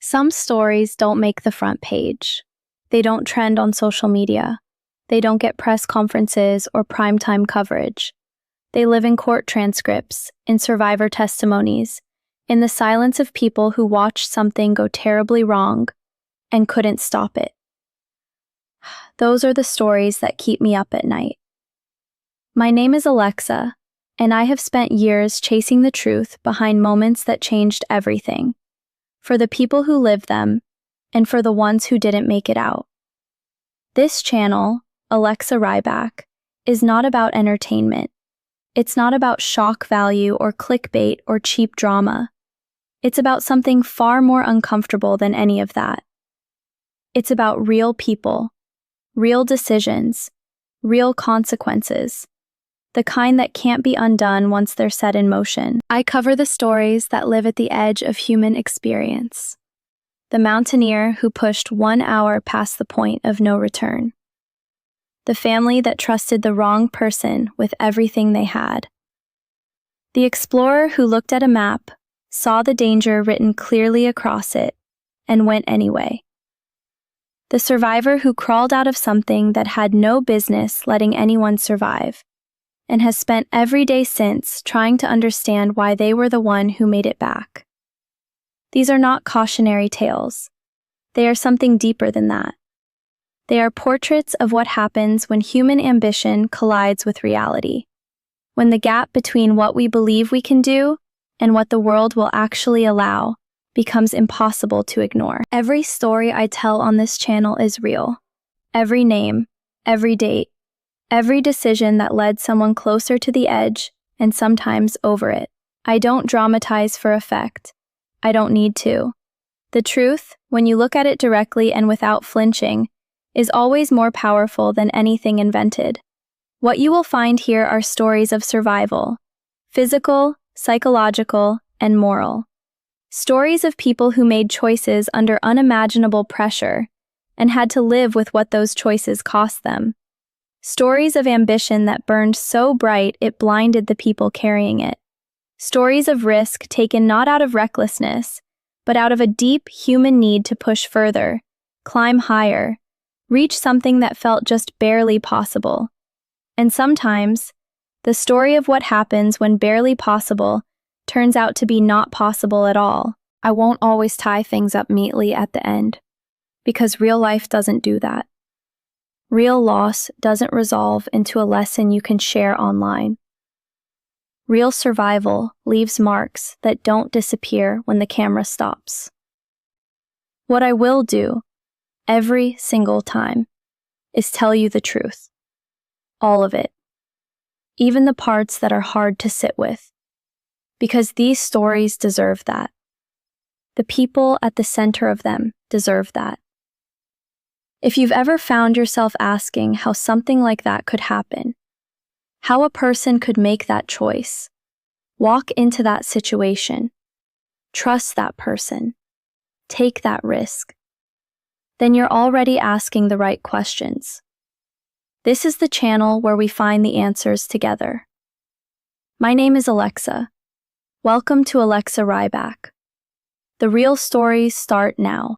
Some stories don't make the front page. They don't trend on social media. They don't get press conferences or primetime coverage. They live in court transcripts, in survivor testimonies, in the silence of people who watched something go terribly wrong and couldn't stop it. Those are the stories that keep me up at night. My name is Alexa, and I have spent years chasing the truth behind moments that changed everything, for the people who lived them, and for the ones who didn't make it out. This channel, Alexa Rybak, is not about entertainment. It's not about shock value or clickbait or cheap drama. It's about something far more uncomfortable than any of that. It's about real people, real decisions, real consequences, the kind that can't be undone once they're set in motion. I cover the stories that live at the edge of human experience. The mountaineer who pushed 1 hour past the point of no return. The family that trusted the wrong person with everything they had. The explorer who looked at a map, saw the danger written clearly across it, and went anyway. The survivor who crawled out of something that had no business letting anyone survive, and has spent every day since trying to understand why they were the one who made it back. These are not cautionary tales. They are something deeper than that. They are portraits of what happens when human ambition collides with reality, when the gap between what we believe we can do and what the world will actually allow becomes impossible to ignore. Every story I tell on this channel is real. Every name, every date, every decision that led someone closer to the edge and sometimes over it. I don't dramatize for effect. I don't need to. The truth, when you look at it directly and without flinching, is always more powerful than anything invented. What you will find here are stories of survival, physical, psychological, and moral. Stories of people who made choices under unimaginable pressure and had to live with what those choices cost them. Stories of ambition that burned so bright it blinded the people carrying it. Stories of risk taken not out of recklessness, but out of a deep human need to push further, climb higher, reach something that felt just barely possible. And sometimes, the story of what happens when barely possible turns out to be not possible at all. I won't always tie things up neatly at the end, because real life doesn't do that. Real loss doesn't resolve into a lesson you can share online. Real survival leaves marks that don't disappear when the camera stops. What I will do, every single time, is tell you the truth. All of it. Even the parts that are hard to sit with. Because these stories deserve that. The people at the center of them deserve that. If you've ever found yourself asking how something like that could happen, how a person could make that choice, walk into that situation, trust that person, take that risk, then you're already asking the right questions. This is the channel where we find the answers together. My name is Alexa. Welcome to Alexa Rybak. The real stories start now.